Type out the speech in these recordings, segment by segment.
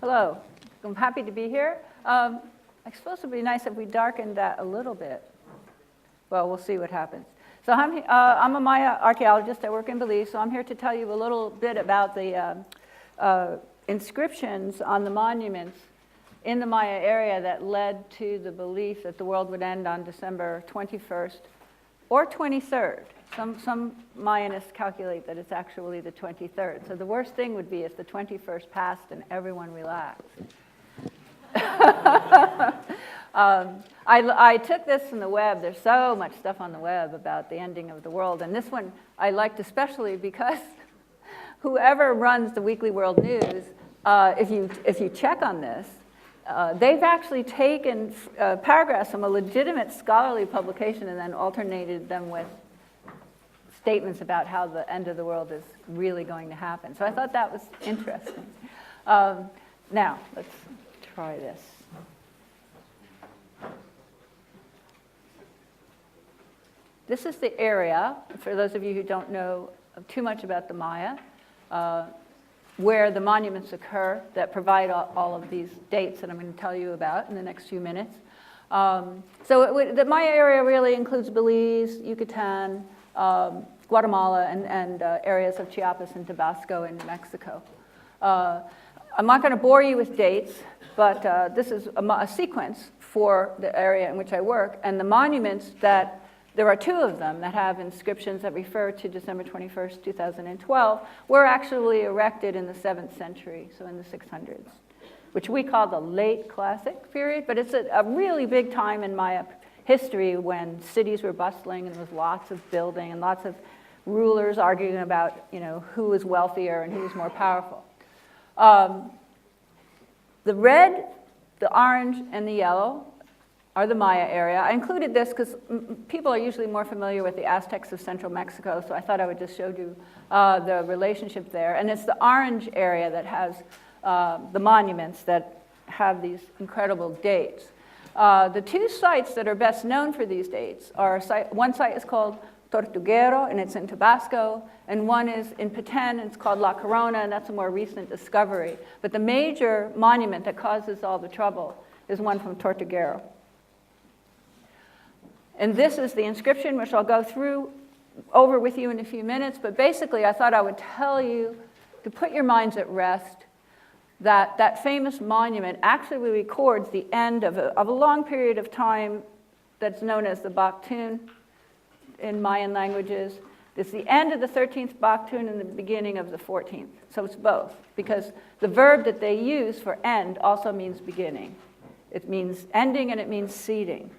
Hello. I'm happy to be here. I suppose it would be nice if we darkened that a little bit. Well, we'll see what happens. So I'm a Maya archaeologist. I work in Belize, so I'm here to tell you a little bit about the inscriptions on the monuments in the Maya area that led to the belief that the world would end on December 21st or 23rd. Some Mayanists calculate that it's actually the 23rd. So the worst thing would be if the 21st passed and everyone relaxed. I took this from the web. There's so much stuff on the web about the ending of the world. And this one I liked especially because whoever runs the Weekly World News, if you check on this, they've actually taken paragraphs from a legitimate scholarly publication and then alternated them with statements about how the end of the world is really going to happen. So I thought that was interesting. Now, let's try this. This is the area, for those of you who don't know too much about the Maya, where the monuments occur that provide all of these dates that I'm going to tell you about in the next few minutes. The Maya area really includes Belize, Yucatan, Guatemala, and areas of Chiapas and Tabasco in Mexico. I'm not going to bore you with dates, but this is a sequence for the area in which I work, and the monuments that there are two of them that have inscriptions that refer to December 21st, 2012, were actually erected in the 7th century, so in the 600s, which we call the late classic period, but it's a really big time in Maya history when cities were bustling and there was lots of building and lots of rulers arguing about, who was wealthier and who was more powerful. The red, the orange, and the yellow are the Maya area. I included this because people are usually more familiar with the Aztecs of central Mexico, so I thought I would just show you the relationship there. And it's the orange area that has the monuments that have these incredible dates. The two sites that are best known for these dates are, one site is called Tortuguero, and it's in Tabasco, and one is in Petén, and it's called La Corona, and that's a more recent discovery. But the major monument that causes all the trouble is one from Tortuguero. And this is the inscription, which I'll go over with you in a few minutes, but basically I thought I would tell you to put your minds at rest that that famous monument actually records the end of a long period of time that's known as the Baktun in Mayan languages. It's the end of the 13th Baktun and the beginning of the 14th. So it's both, because the verb that they use for end also means beginning. It means ending and it means seeding.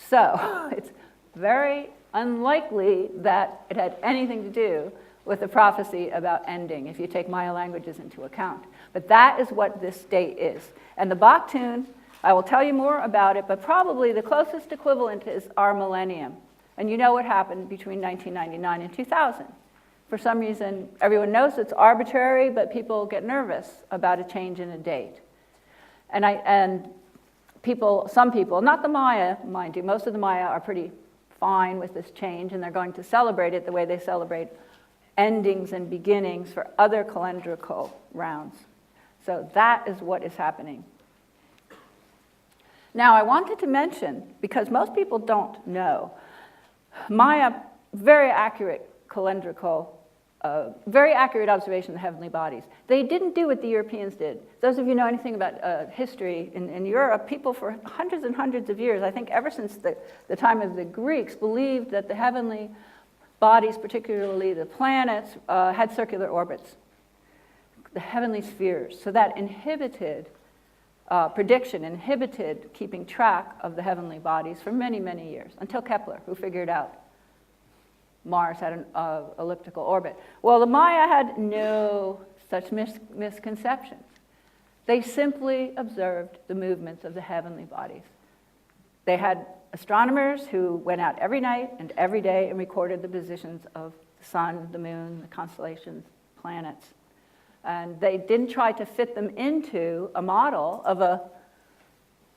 So it's very unlikely that it had anything to do with the prophecy about ending, if you take Maya languages into account. But that is what this date is. And the Baktun, I will tell you more about it, but probably the closest equivalent is our millennium. And you know what happened between 1999 and 2000. For some reason, everyone knows it's arbitrary, but people get nervous about a change in a date. And some people, not the Maya, mind you, most of the Maya are pretty fine with this change, and they're going to celebrate it the way they celebrate endings and beginnings for other calendrical rounds. So that is what is happening. Now, I wanted to mention, because most people don't know, Maya, very accurate calendrical, very accurate observation of the heavenly bodies. They didn't do what the Europeans did. Those of you know anything about history in Europe, people for hundreds and hundreds of years, I think ever since the time of the Greeks, believed that the heavenly bodies, particularly the planets, had circular orbits, the heavenly spheres. So that inhibited prediction, inhibited keeping track of the heavenly bodies for many, many years, until Kepler, who figured out Mars had an elliptical orbit. Well, the Maya had no such misconceptions. They simply observed the movements of the heavenly bodies. They had astronomers who went out every night and every day and recorded the positions of the sun, the moon, the constellations, planets. And they didn't try to fit them into a model of a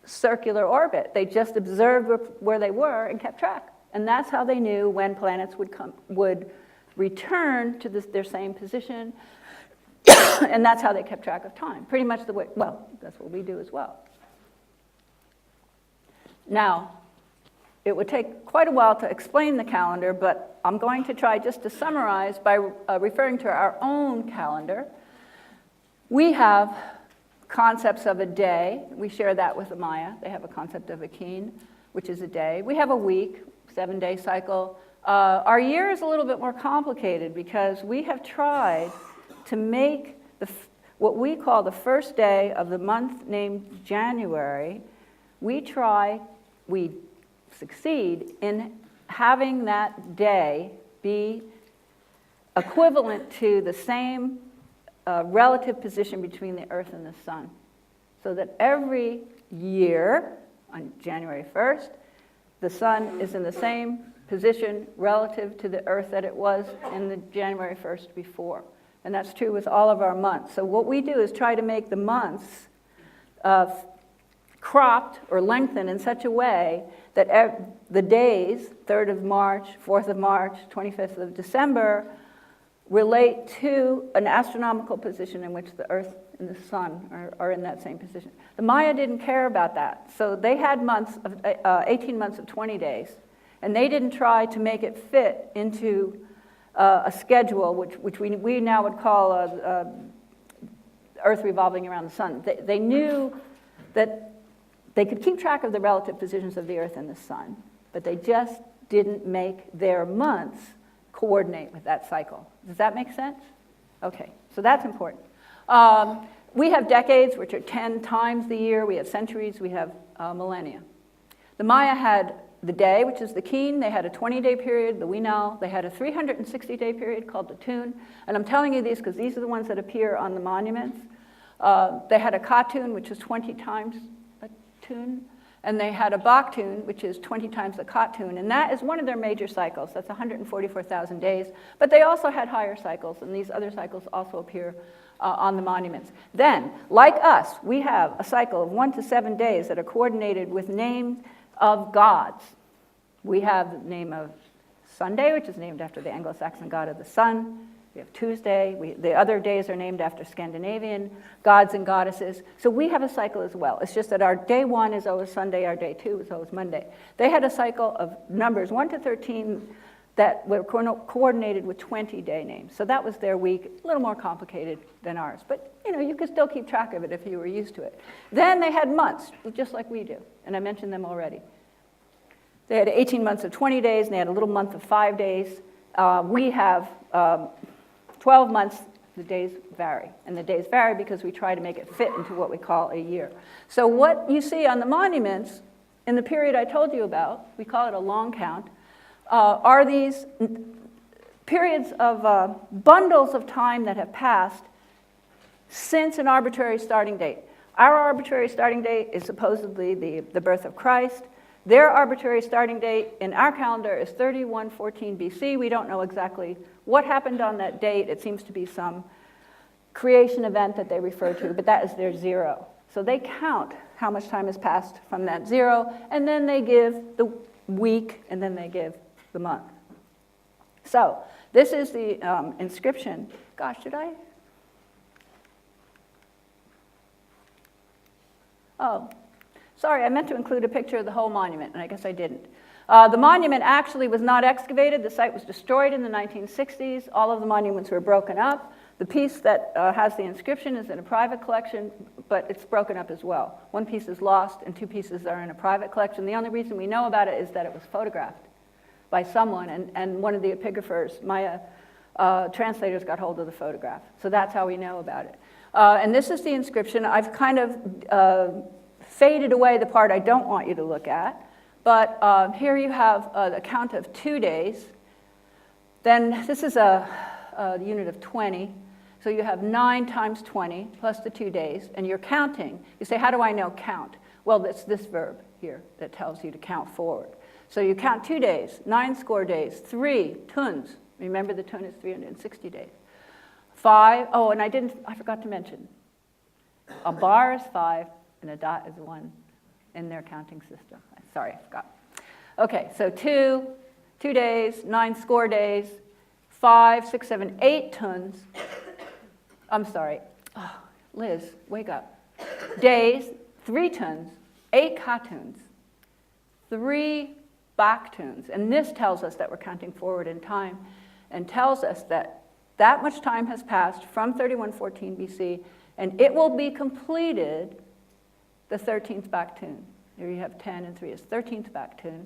circular orbit. They just observed where they were and kept track. And that's how they knew when planets would return to their same position And that's how they kept track of time. Pretty much the way, well, that's what we do as well. Now, it would take quite a while to explain the calendar, but I'm going to try just to summarize by referring to our own calendar. We have concepts of a day. We share that with the Maya. They have a concept of a kin, which is a day. We have a week, 7-day cycle. Our year is a little bit more complicated because we have tried to make what we call the first day of the month named January. We succeed in having that day be equivalent to the same relative position between the Earth and the Sun. So that every year, on January 1st, the Sun is in the same position relative to the Earth that it was in the January 1st before. And that's true with all of our months. So what we do is try to make the months cropped or lengthened in such a way that the days, 3rd of March, 4th of March, 25th of December, relate to an astronomical position in which the Earth and the Sun are in that same position. The Maya didn't care about that. So they had months of 18 months of 20 days. And they didn't try to make it fit into a schedule, which we now would call Earth revolving around the Sun. They knew that they could keep track of the relative positions of the Earth and the Sun, but they just didn't make their months coordinate with that cycle. Does that make sense? Okay, so that's important. We have decades, which are 10 times the year. We have centuries. We have millennia. The Maya had the day, which is the kin. They had a 20-day period, the winal. They had a 360-day period called the tun. And I'm telling you these because these are the ones that appear on the monuments. They had a katun, which is 20 times a tun. And they had a baktun, which is 20 times the katun. And that is one of their major cycles. That's 144,000 days. But they also had higher cycles, and these other cycles also appear on the monuments. Then, like us, we have a cycle of 1 to 7 days that are coordinated with names of gods. We have the name of Sunday, which is named after the Anglo-Saxon god of the sun. We have Tuesday. The other days are named after Scandinavian gods and goddesses. So we have a cycle as well. It's just that our day 1 is always Sunday, our day 2 is always Monday. They had a cycle of numbers 1 to 13 that were coordinated with 20-day names. So that was their week, a little more complicated than ours. But you could still keep track of it if you were used to it. Then they had months, just like we do, and I mentioned them already. They had 18 months of 20 days, and they had a little month of 5 days. We have 12 months. The days vary, and the days vary because we try to make it fit into what we call a year. So what you see on the monuments in the period I told you about, we call it a long count, are these periods of bundles of time that have passed since an arbitrary starting date. Our arbitrary starting date is supposedly the birth of Christ. Their arbitrary starting date in our calendar is 3114 BC. We don't know exactly what happened on that date. It seems to be some creation event that they refer to, but that is their 0. So they count how much time has passed from that 0, and then they give the week, and then they give the month. So this is the inscription. Gosh, did I? Oh, sorry, I meant to include a picture of the whole monument, and I guess I didn't. The monument actually was not excavated. The site was destroyed in the 1960s. All of the monuments were broken up. The piece that has the inscription is in a private collection, but it's broken up as well. One piece is lost, and 2 pieces are in a private collection. The only reason we know about it is that it was photographed by someone, and one of the epigraphers, Maya translators, got hold of the photograph. So that's how we know about it. And this is the inscription. I've kind of faded away the part I don't want you to look at. But here you have a count of 2 days. Then this is a unit of 20. So you have 9 times 20 plus the 2 days. And you're counting. You say, how do I know count? Well, it's this verb here that tells you to count forward. So you count 2 days, 9 score days, 3 tuns. Remember the tun is 360 days. 5, oh, and I forgot to mention, a bar is 5 and a dot is 1 in their counting system. Sorry, I forgot. Okay, so 2 days, 9 score days, 5, 6, 7, 8 tuns, I'm sorry. Oh, Liz, wake up. Days, 3 tuns, 8 katuns, 3 baktuns. And this tells us that we're counting forward in time and tells us that that much time has passed from 3114 BC, and it will be completed the 13th baktun. There you have 10 and 3 is 13th baktun.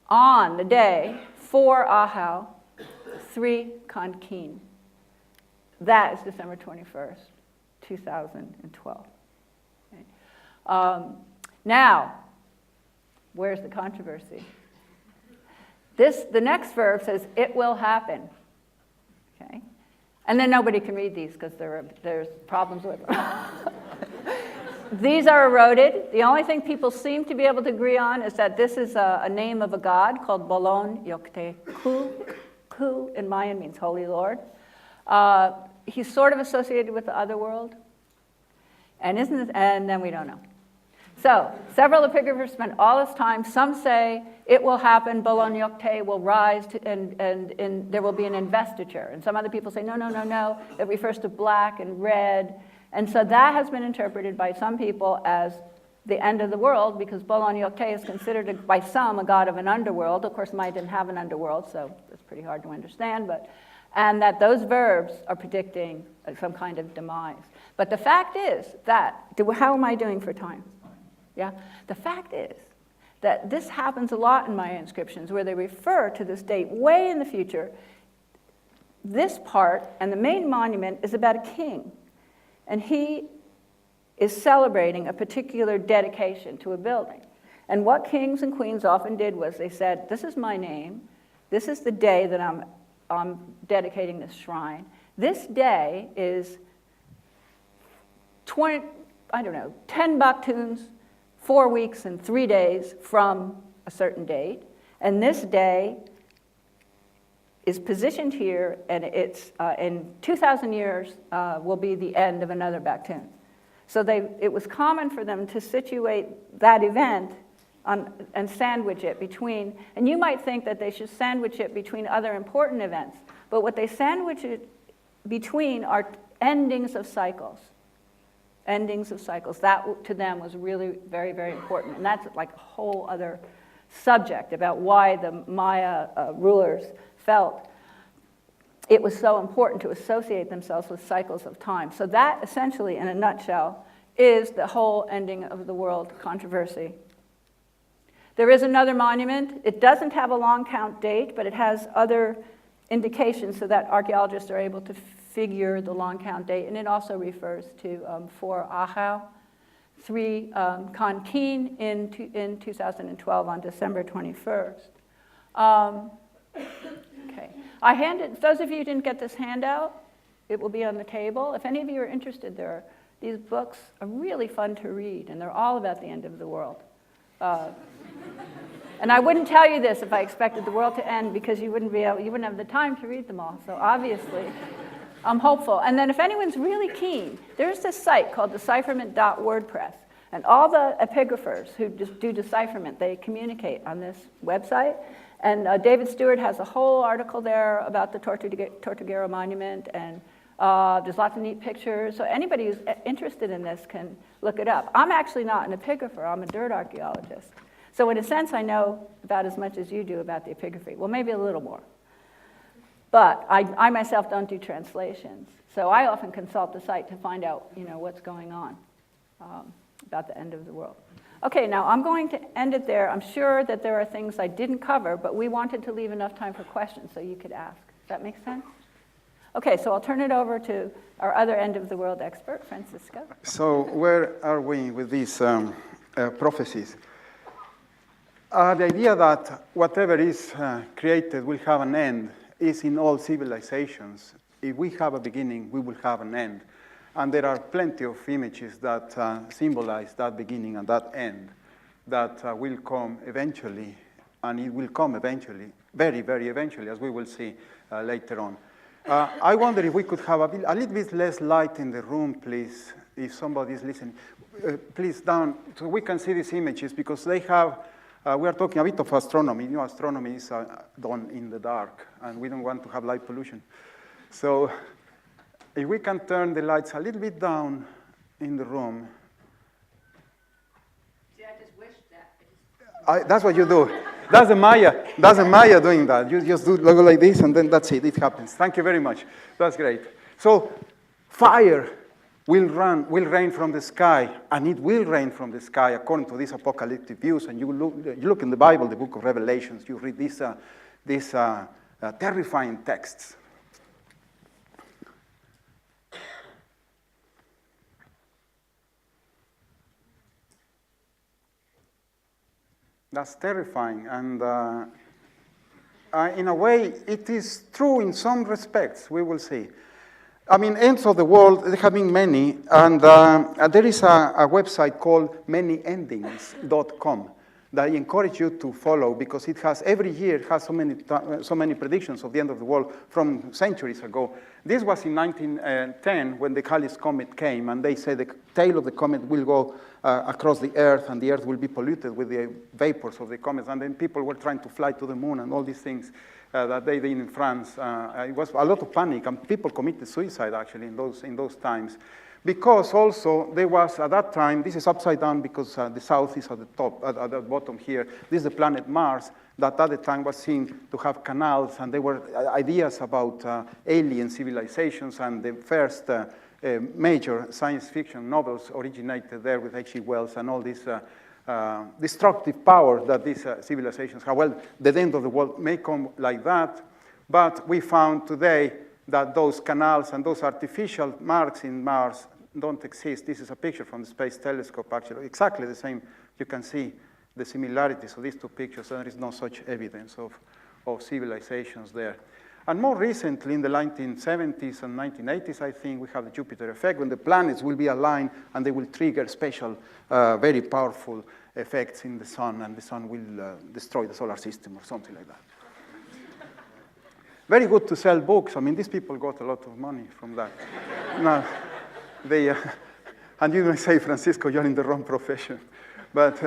On the day 4 Ahau, 3 Kankin. That is December 21st, 2012. Okay. Now, where's the controversy? The next verb says, it will happen. Okay? And then nobody can read these because there's problems with them. These are eroded. The only thing people seem to be able to agree on is that this is a name of a god called Bolon Yokte Ku. Ku in Mayan means Holy Lord. He's sort of associated with the other world. And then we don't know. So, several epigraphers spent all this time. Some say it will happen, Bolon Yokte will rise, and there will be an investiture. And some other people say, no, it refers to black and red. And so that has been interpreted by some people as the end of the world, because Bolon Yokte is considered by some a god of an underworld. Of course, Maya didn't have an underworld, so it's pretty hard to understand. And that those verbs are predicting some kind of demise. But the fact is that, how am I doing for time? Yeah? The fact is that this happens a lot in Maya inscriptions where they refer to this date way in the future. This part and the main monument is about a king. And he is celebrating a particular dedication to a building. And what kings and queens often did was they said, this is my name. This is the day that I'm dedicating this shrine. This day is 10 baktuns, 4 weeks and 3 days from a certain date. And this day is positioned here, and it's in 2,000 years will be the end of another baktun. So it was common for them to situate that event and sandwich it between, and you might think that they should sandwich it between other important events, but what they sandwich it between are endings of cycles. Endings of cycles. That, to them, was really very, very important. And that's like a whole other subject about why the Maya rulers felt it was so important to associate themselves with cycles of time. So that, essentially, in a nutshell, is the whole ending of the world controversy. There is another monument. It doesn't have a long count date, but it has other indications so that archaeologists are able to figure the long count date, and it also refers to 4 Ahau, 3 Kankin in 2012 on December 21st. Okay. I handed, those of you who didn't get this handout, it will be on the table. If any of you are interested, these books are really fun to read, and they're all about the end of the world. And I wouldn't tell you this if I expected the world to end, because you wouldn't have the time to read them all. So obviously, I'm hopeful. And then if anyone's really keen, there's this site called decipherment.wordpress. And all the epigraphers who just do decipherment, they communicate on this website. And David Stewart has a whole article there about the Tortuguero Monument, and there's lots of neat pictures. So anybody who's interested in this can look it up. I'm actually not an epigrapher. I'm a dirt archaeologist. So in a sense, I know about as much as you do about the epigraphy. Well, maybe a little more. But I myself don't do translations. So I often consult the site to find out, what's going on about the end of the world. Okay, now I'm going to end it there. I'm sure that there are things I didn't cover, but we wanted to leave enough time for questions so you could ask. Does that make sense? Okay, so I'll turn it over to our other end of the world expert, Francisco. So where are we with these prophecies? The idea that whatever is created will have an end is in all civilizations. If we have a beginning, we will have an end. And there are plenty of images that symbolize that beginning and that end that will come eventually, and it will come eventually, very, very eventually, as we will see later on. I wonder if we could have a little bit less light in the room, please, if somebody is listening. Please, down, so we can see these images, because they have, we are talking a bit of astronomy. Astronomy is done in the dark, and we don't want to have light pollution. So If we can turn the lights a little bit down in the room. See, I just wished that. That's what you do. That's the Maya. That's the Maya doing that. You just do logo like this, and then that's it. It happens. Thank you very much. That's great. So, fire will rain from the sky, and it will rain from the sky according to these apocalyptic views. And you look in the Bible, the book of Revelations, you read these terrifying texts. That's terrifying, and in a way, it is true in some respects. We will see. I mean, ends of the world, there have been many, and there is a website called manyendings.com that I encourage you to follow, because it has, every year, it has so many predictions of the end of the world from centuries ago. This was in 1910 when the Halley's Comet came, and they said the tail of the comet will go across the Earth, and the Earth will be polluted with the vapors of the comet. And then people were trying to fly to the moon and all these things that they did in France. It was a lot of panic, and people committed suicide, actually, in those times. Because also there was, at that time, this is upside down because the south is at the top, at the bottom here. This is the planet Mars that at the time was seen to have canals, and there were ideas about alien civilizations, and the first major science fiction novels originated there with H.G. Wells and all this destructive power that these civilizations have. Well, the end of the world may come like that, but we found today that those canals and those artificial marks in Mars don't exist. This is a picture from the Space Telescope, actually, exactly the same. You can see the similarities of these two pictures, and there is no such evidence of civilizations there. And more recently, in the 1970s and 1980s, I think, we have the Jupiter effect, when the planets will be aligned and they will trigger special, very powerful effects in the sun, and the sun will destroy the solar system or something like that. Very good to sell books. I mean, these people got a lot of money from that. Now, and you may say, Francisco, you're in the wrong profession. But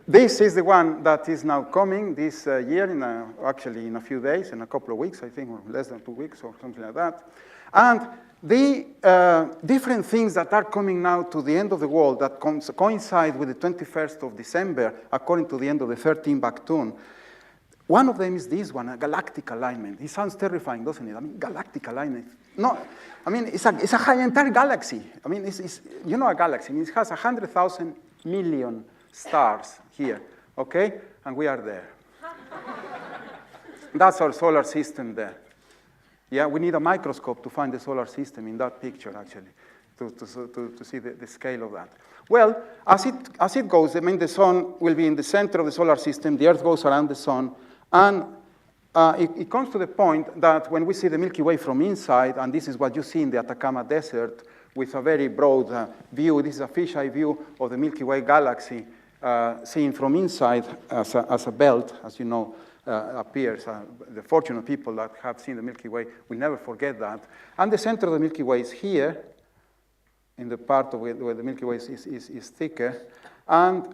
this is the one that is now coming this year, actually in a few days, in a couple of weeks, I think, or less than 2 weeks or something like that. And the different things that are coming now to the end of the world that coincide with the 21st of December, according to the end of the 13th Bactun. One of them is this one, a galactic alignment. It sounds terrifying, doesn't it? I mean, galactic alignment. No, I mean, it's a high entire galaxy. I mean, you know a galaxy. I mean, it has 100,000 million stars here, okay? And we are there. That's our solar system there. Yeah, we need a microscope to find the solar system in that picture, actually, to see the scale of that. Well, as it goes, I mean, the sun will be in the center of the solar system. The Earth goes around the sun. And it comes to the point that when we see the Milky Way from inside, and this is what you see in the Atacama Desert with a very broad view, this is a fisheye view of the Milky Way galaxy seen from inside as a belt, as you know, appears. The fortunate people that have seen the Milky Way will never forget that. And the center of the Milky Way is here, in the part of where the Milky Way is thicker. And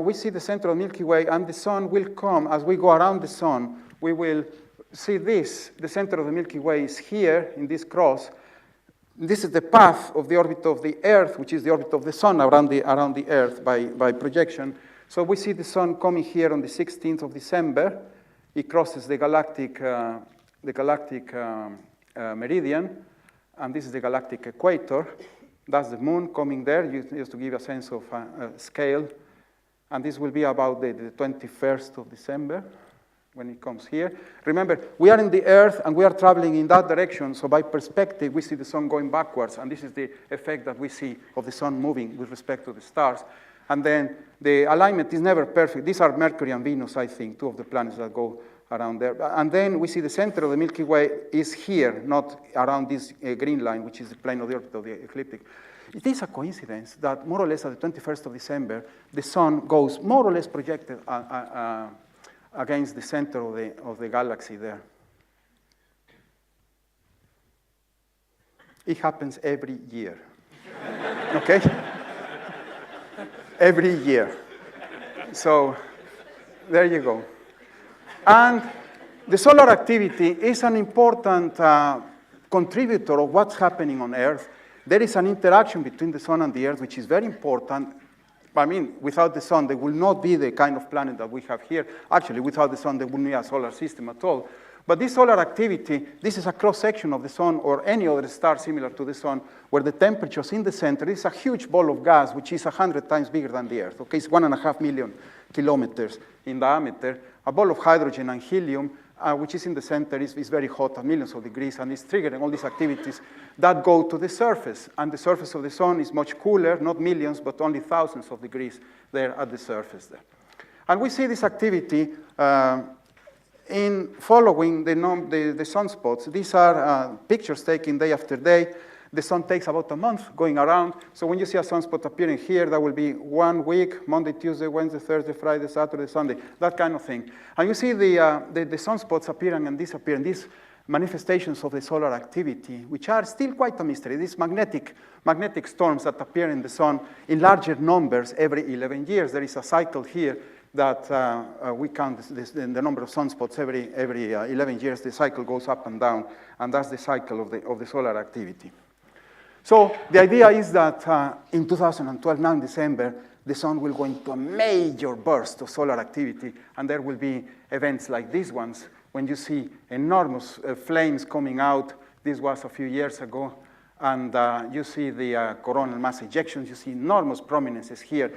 we see the center of the Milky Way, and the sun will come. As we go around the sun, we will see this. The center of the Milky Way is here in this cross. This is the path of the orbit of the Earth, which is the orbit of the sun around the Earth by projection. So we see the sun coming here on the 16th of December. It crosses the galactic meridian, and this is the galactic equator. That's the moon coming there, just to give a sense of scale. And this will be about the 21st of December when it comes here. Remember, we are in the Earth, and we are traveling in that direction, so by perspective, we see the sun going backwards, and this is the effect that we see of the sun moving with respect to the stars. And then the alignment is never perfect. These are Mercury and Venus, I think, two of the planets that go around there. And then we see the center of the Milky Way is here, not around this green line, which is the plane of the orbit of the ecliptic. It is a coincidence that more or less at the 21st of December, the sun goes more or less projected against the center of the galaxy there. It happens every year, okay? Every year. So there you go. And the solar activity is an important contributor of what's happening on Earth. There is an interaction between the sun and the Earth, which is very important. I mean, without the sun, there will not be the kind of planet that we have here. Actually, without the sun, there wouldn't be a solar system at all. But this solar activity, this is a cross-section of the sun or any other star similar to the sun, where the temperature's in the center. It's a huge ball of gas, which is 100 times bigger than the Earth. Okay, it's 1.5 million kilometers in diameter. A ball of hydrogen and helium, which is in the center, is very hot at millions of degrees, and it's triggering all these activities that go to the surface. And the surface of the sun is much cooler, not millions, but only thousands of degrees there at the surface there. And we see this activity in following the sunspots. These are pictures taken day after day. The sun takes about a month going around. So when you see a sunspot appearing here, that will be 1 week, Monday, Tuesday, Wednesday, Thursday, Friday, Saturday, Sunday, that kind of thing. And you see the sunspots appearing and disappearing, these manifestations of the solar activity, which are still quite a mystery. These magnetic storms that appear in the sun in larger numbers every 11 years. There is a cycle here that we count the number of sunspots every 11 years. The cycle goes up and down, and that's the cycle of the solar activity. So the idea is that in 2012, now in December, the sun will go into a major burst of solar activity, and there will be events like these ones, when you see enormous flames coming out. This was a few years ago, and you see the coronal mass ejections. You see enormous prominences here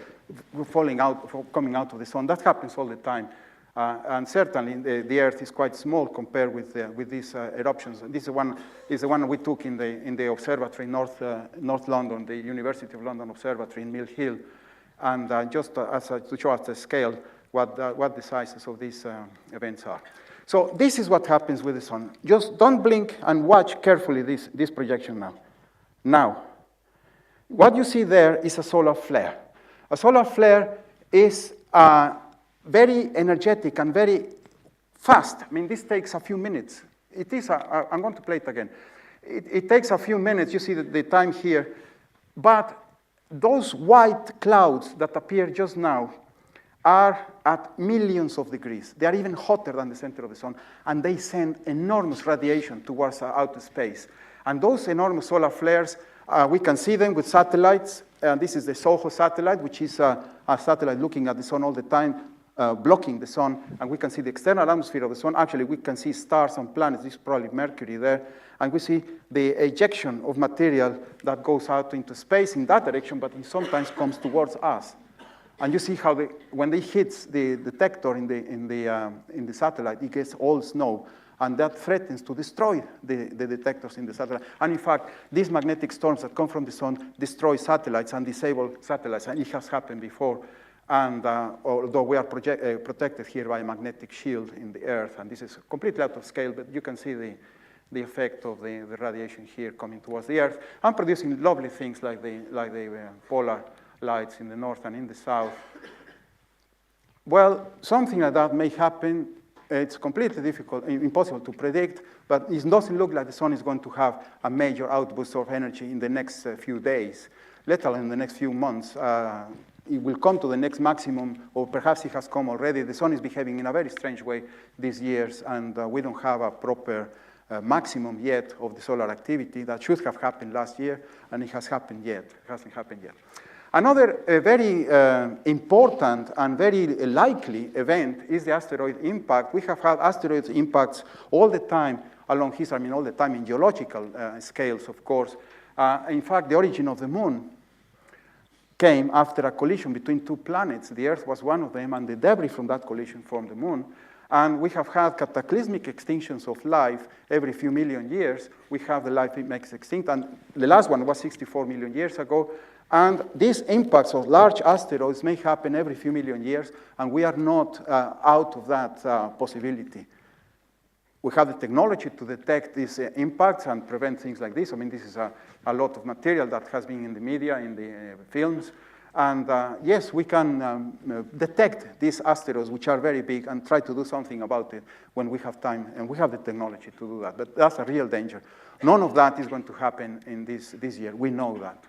coming out of the sun. That happens all the time. And certainly the Earth is quite small compared with these eruptions. This is the one we took in the observatory in North London, the University of London Observatory in Mill Hill, and just to show us the scale, what the sizes of these events are. So this is what happens with the sun. Just don't blink and watch carefully this projection now. Now, what you see there is a solar flare. A solar flare is very energetic and very fast. I mean, this takes a few minutes. It is, I'm going to play it again. It takes a few minutes. You see the time here. But those white clouds that appear just now are at millions of degrees. They are even hotter than the center of the sun, and they send enormous radiation towards outer space. And those enormous solar flares, we can see them with satellites. This is the SOHO satellite, which is a satellite looking at the sun all the time, blocking the sun, and we can see the external atmosphere of the sun. Actually, we can see stars and planets. This is probably Mercury there. And we see the ejection of material that goes out into space in that direction, but it sometimes comes towards us. And you see how when it hits the detector in the satellite, it gets all snow, and that threatens to destroy the detectors in the satellite. And in fact, these magnetic storms that come from the sun destroy satellites and disable satellites, and it has happened before. And although we are protected here by a magnetic shield in the Earth, and this is completely out of scale, but you can see the effect of the radiation here coming towards the Earth and producing lovely things like the polar lights in the north and in the south. Well, something like that may happen. It's completely impossible to predict, but it doesn't look like the sun is going to have a major outburst of energy in the next few days, let alone in the next few months. It will come to the next maximum, or perhaps it has come already. The sun is behaving in a very strange way these years, and we don't have a proper maximum yet of the solar activity. That should have happened last year, and it hasn't happened yet. Another very important and very likely event is the asteroid impact. We have had asteroid impacts all the time along history, I mean all the time in geological scales, of course. In fact, the origin of the moon came after a collision between two planets. The Earth was one of them, and the debris from that collision formed the moon. And we have had cataclysmic extinctions of life every few million years. We have the life it makes extinct, and the last one was 64 million years ago. And these impacts of large asteroids may happen every few million years, and we are not out of that possibility. We have the technology to detect these impacts and prevent things like this. I mean, this is a lot of material that has been in the media, in the films. And yes, we can detect these asteroids, which are very big, and try to do something about it when we have time, and we have the technology to do that. But that's a real danger. None of that is going to happen in this year. We know that.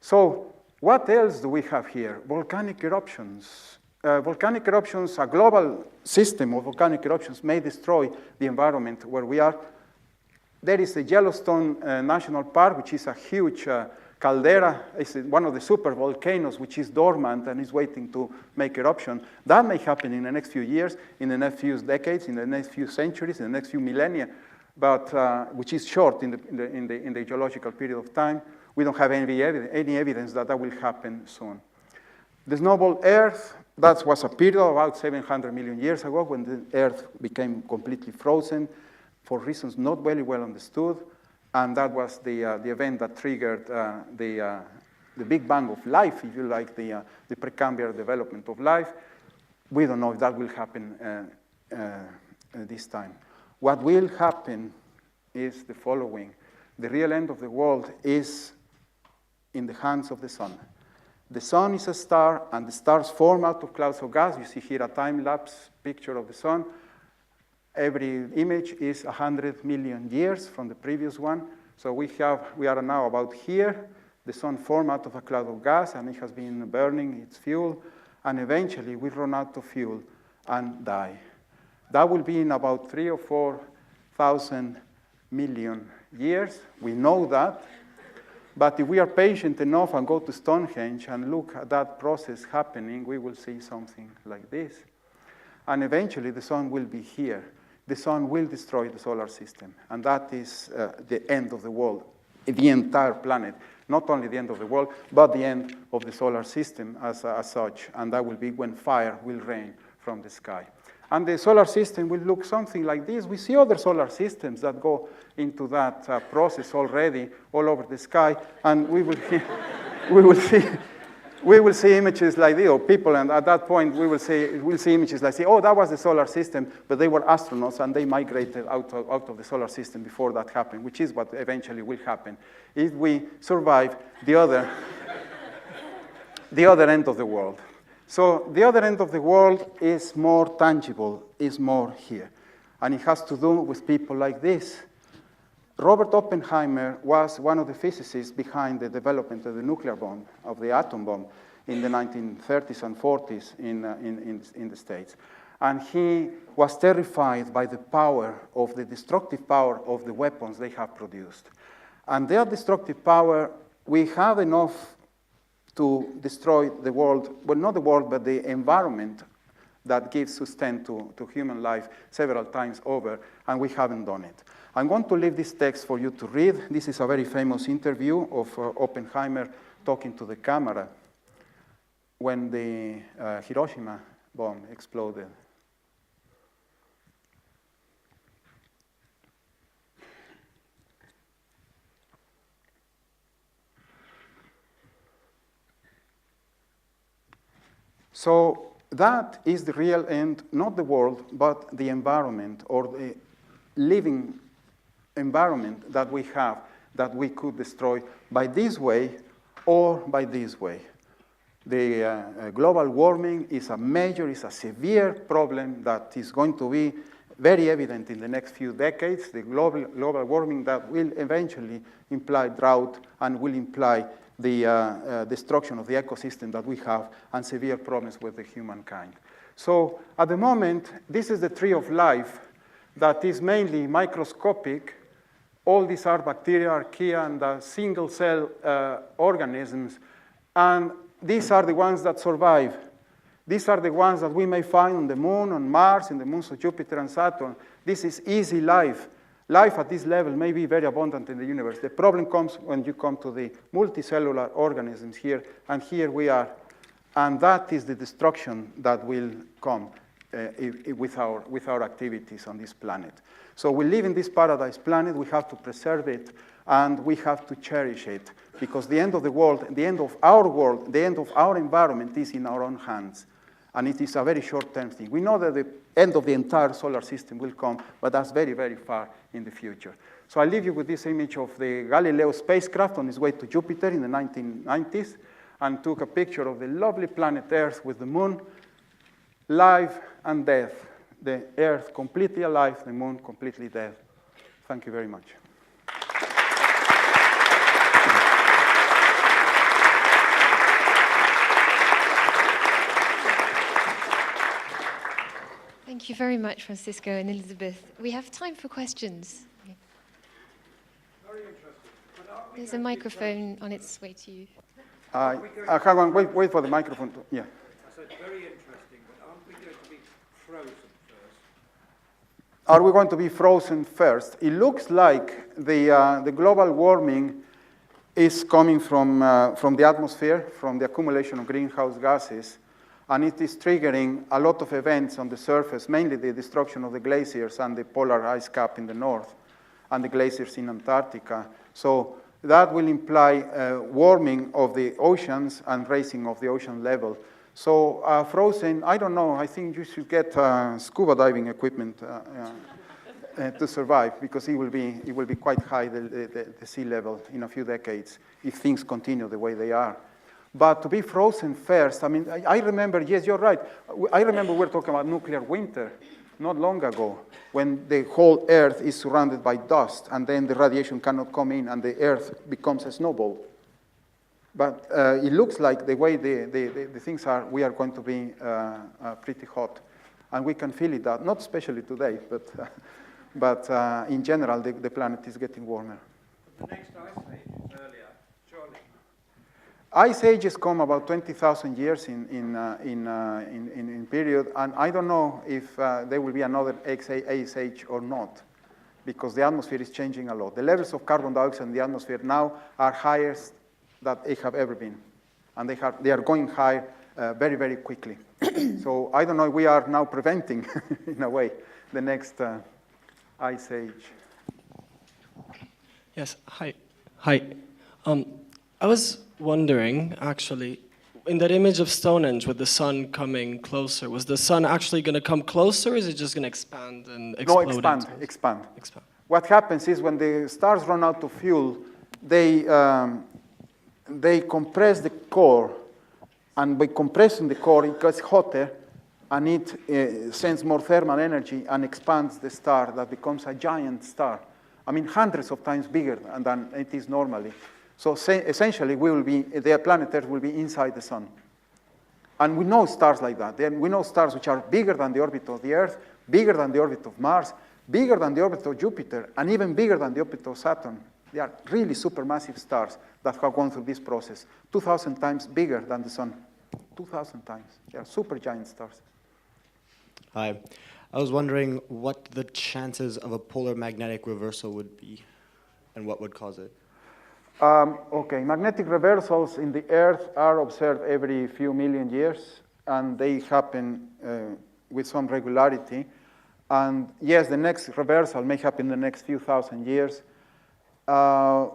So what else do we have here? Volcanic eruptions. Volcanic eruptions, a global system of volcanic eruptions may destroy the environment where we are. There is the Yellowstone National Park, which is a huge caldera. It's one of the super volcanoes which is dormant and is waiting to make eruption. That may happen in the next few years, in the next few decades, in the next few centuries, in the next few millennia, but which is short in the geological period of time. We don't have any evidence that will happen soon. The snowball Earth, that was a period of about 700 million years ago when the Earth became completely frozen for reasons not very well understood. And that was the event that triggered the Big Bang of life, if you like, the Precambrian development of life. We don't know if that will happen this time. What will happen is the following. The real end of the world is in the hands of the sun. The sun is a star, and the stars form out of clouds of gas. You see here a time-lapse picture of the sun. Every image is 100 million years from the previous one. So we are now about here. The sun formed out of a cloud of gas, and it has been burning its fuel, and eventually we run out of fuel and die. That will be in about 3,000 or 4,000 million years. We know that. But if we are patient enough and go to Stonehenge and look at that process happening, we will see something like this. And eventually the sun will be here. The sun will destroy the solar system. And that is the end of the world, the entire planet. Not only the end of the world, but the end of the solar system as such. And that will be when fire will rain from the sky. And the solar system will look something like this. We see other solar systems that go into that process already all over the sky. And we will see images like this, or people, and at that point we'll see images like, oh, that was the solar system, but they were astronauts and they migrated out of the solar system before that happened, which is what eventually will happen if we survive the other end of the world. So the other end of the world is more tangible, is more here. And it has to do with people like this. Robert Oppenheimer was one of the physicists behind the development of the nuclear bomb, of the atom bomb, in the 1930s and 40s in the States. And he was terrified by the power of the destructive power of the weapons they have produced. And their destructive power, we have enough to destroy the world, well, not the world, but the environment that gives sustenance to human life several times over, and we haven't done it. I'm going to leave this text for you to read. This is a very famous interview of Oppenheimer talking to the camera when the Hiroshima bomb exploded. So that is the real end, not the world, but the environment, or the living environment that we have, that we could destroy by this way or by this way. The global warming is a severe problem that is going to be very evident in the next few decades. The global warming that will eventually imply drought and will imply the destruction of the ecosystem that we have and severe problems with the humankind. So at the moment, this is the tree of life that is mainly microscopic. All these are bacteria, archaea, and single-cell organisms. And these are the ones that survive. These are the ones that we may find on the moon, on Mars, in the moons of Jupiter and Saturn. This is easy life. Life at this level may be very abundant in the universe. The problem comes when you come to the multicellular organisms here, and here we are. And that is the destruction that will come with our activities on this planet. So we live in this paradise planet. We have to preserve it, and we have to cherish it, because the end of the world, the end of our environment is in our own hands. And it is a very short-term thing. We know that the end of the entire solar system will come, but that's very, very far in the future. So I leave you with this image of the Galileo spacecraft on its way to Jupiter in the 1990s, and took a picture of the lovely planet Earth with the moon, life and death. The Earth completely alive, the moon completely dead. Thank you very much. Thank you very much, Francisco and Elizabeth. We have time for questions. There's a microphone on its way to you. Hang on, wait for the microphone. Yeah. I said very interesting, but aren't we going to be frozen first? Are we going to be frozen first? It looks like the global warming is coming from the atmosphere, from the accumulation of greenhouse gases, and it is triggering a lot of events on the surface, mainly the destruction of the glaciers and the polar ice cap in the north, and the glaciers in Antarctica. So that will imply warming of the oceans and raising of the ocean level. So frozen, I don't know, I think you should get scuba diving equipment to survive, because it will be quite high, the sea level, in a few decades, if things continue the way they are. But to be frozen first, I mean, I remember, yes, you're right. I remember we were talking about nuclear winter not long ago, when the whole Earth is surrounded by dust, and then the radiation cannot come in, and the Earth becomes a snowball. But it looks like the way the things are, we are going to be pretty hot. And we can feel it out, not especially today, but in general, the planet is getting warmer. The next ice age is earlier, surely. Ice ages come about 20,000 years in period, and I don't know if there will be another ice age or not, because the atmosphere is changing a lot. The levels of carbon dioxide in the atmosphere now are highest that they have ever been, and they are going high very, very quickly. So I don't know if we are now preventing, in a way, the next ice age. Yes, hi. I was wondering, actually, in that image of Stonehenge with the sun coming closer, was the sun actually going to come closer, or is it just going to expand and explode? No, expand. What happens is when the stars run out of fuel, they compress the core, and by compressing the core, it gets hotter, and it sends more thermal energy and expands the star. That becomes a giant star. I mean, hundreds of times bigger than it is normally. So essentially, the planet Earth will be inside the sun. And we know stars like that. We know stars which are bigger than the orbit of the Earth, bigger than the orbit of Mars, bigger than the orbit of Jupiter, and even bigger than the orbit of Saturn. They are really supermassive stars that have gone through this process, 2,000 times bigger than the sun. 2,000 times. They are supergiant stars. Hi. I was wondering what the chances of a polar magnetic reversal would be, and what would cause it. Okay, magnetic reversals in the Earth are observed every few million years, and they happen with some regularity. And yes, the next reversal may happen in the next few thousand years. The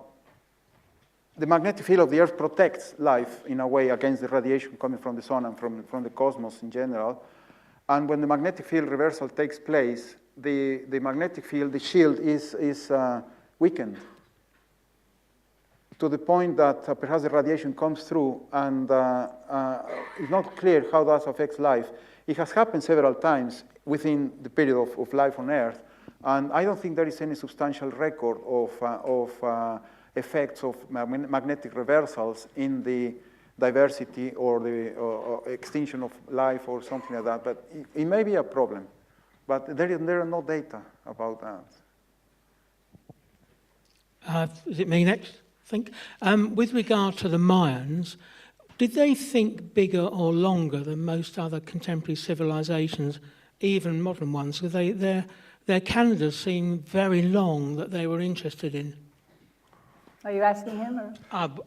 magnetic field of the Earth protects life in a way against the radiation coming from the sun and from the cosmos in general. And when the magnetic field reversal takes place, the magnetic field, the shield, is weakened to the point that perhaps the radiation comes through, and it's not clear how that affects life. It has happened several times within the period of life on Earth, and I don't think there is any substantial record of effects of magnetic reversals in the diversity or the extinction of life or something like that, but it may be a problem. But there are no data about that. Is it me next? I think. With regard to the Mayans, did they think bigger or longer than most other contemporary civilizations, even modern ones? Because their calendars seem very long that they were interested in. Are you asking him or?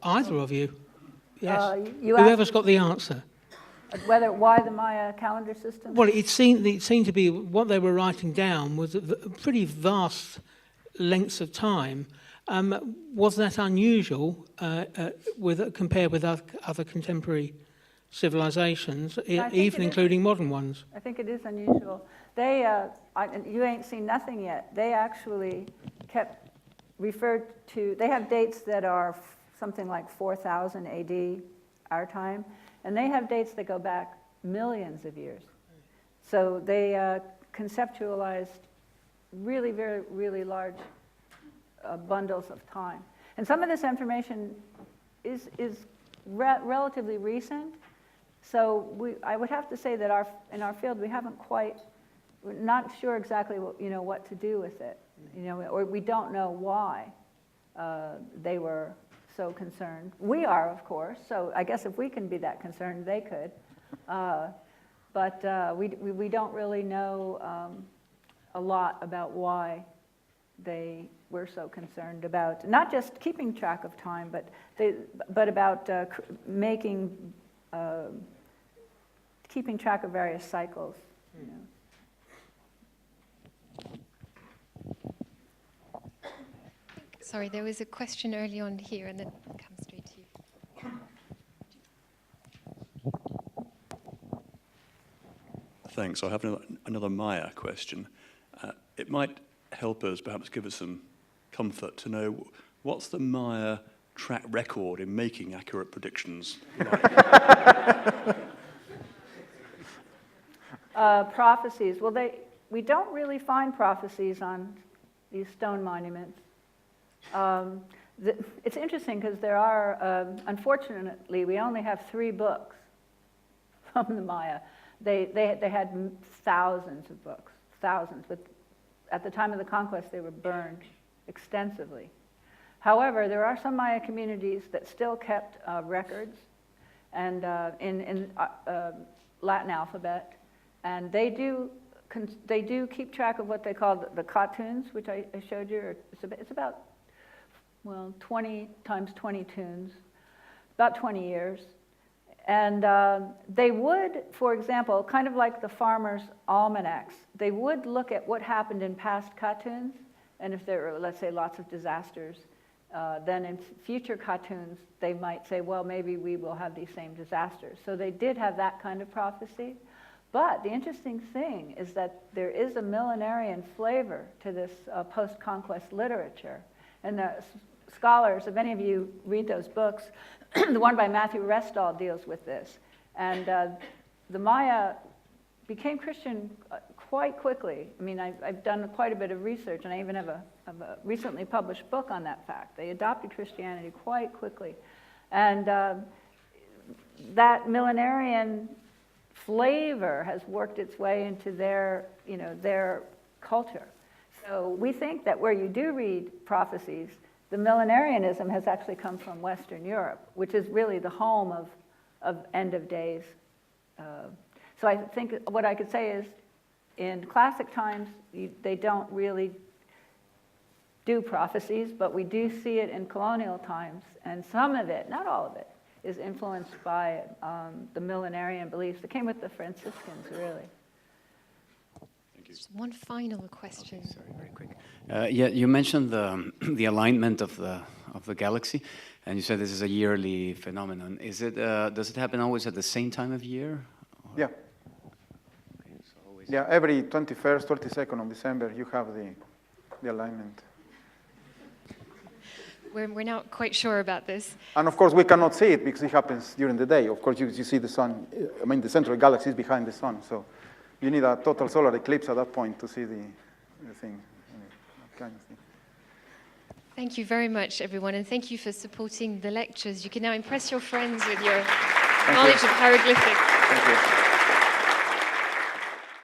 Either of you. Yes. Whoever's got the answer. Why the Maya calendar system? Well, it seemed to be what they were writing down was pretty vast lengths of time. Was that unusual compared with other contemporary civilizations, even including modern ones? I think it is unusual. They, you ain't seen nothing yet. They actually referred to, they have dates that are something like 4,000 AD, our time, and they have dates that go back millions of years. So they conceptualized really, very, really large bundles of time. And some of this information is relatively recent. So I would have to say that in our field, we're not sure exactly what to do with it, or we don't know why. they were so concerned. We are, of course, so I guess if we can be that concerned, they could. But we don't really know a lot about why they were so concerned about not just keeping track of time, but about keeping track of various cycles. You know. Sorry, there was a question early on here, and then I'll come straight to you. Thanks. I have another Maya question. It might help us, perhaps give us some comfort to know what's the Maya track record in making accurate predictions like? Prophecies. Well, we don't really find prophecies on these stone monuments. It's interesting because there are, unfortunately, we only have 3 books from the Maya. They had thousands of books, thousands, but at the time of the conquest they were burned extensively. However, there are some Maya communities that still kept records and in Latin alphabet, and they do keep track of what they call the cartoons, which I showed you. It's about, well, 20 times 20 tunes, about 20 years. And they would, for example, kind of like the farmers' almanacs, they would look at what happened in past cartoons, and if there were, let's say, lots of disasters, then in future cartoons, they might say, well, maybe we will have these same disasters. So they did have that kind of prophecy. But the interesting thing is that there is a millenarian flavor to this post-conquest literature. And the scholars, if any of you read those books, the one by Matthew Restall deals with this. And the Maya became Christian quite quickly. I mean, I've done quite a bit of research, and I even have a recently published book on that fact. They adopted Christianity quite quickly. And that millenarian flavor has worked its way into their culture. So we think that where you do read prophecies, the millenarianism has actually come from Western Europe, which is really the home of end of days. So I think what I could say is, in classic times, they don't really do prophecies, but we do see it in colonial times, and some of it, not all of it, is influenced by the millenarian beliefs that came with the Franciscans, really. Just one final question. Okay, sorry, very quick. Yeah, you mentioned the alignment of the galaxy, and you said this is a yearly phenomenon. Is it? Does it happen always at the same time of year? Or? Yeah. Okay, so always. Yeah, every 21st, 22nd of December, you have the alignment. We're not quite sure about this. And of course, we cannot see it because it happens during the day. Of course, you see the sun. I mean, the central galaxy is behind the sun, so you need a total solar eclipse at that point to see the thing. That kind of thing. Thank you very much, everyone, and thank you for supporting the lectures. You can now impress your friends with your knowledge of hieroglyphics. Thank you.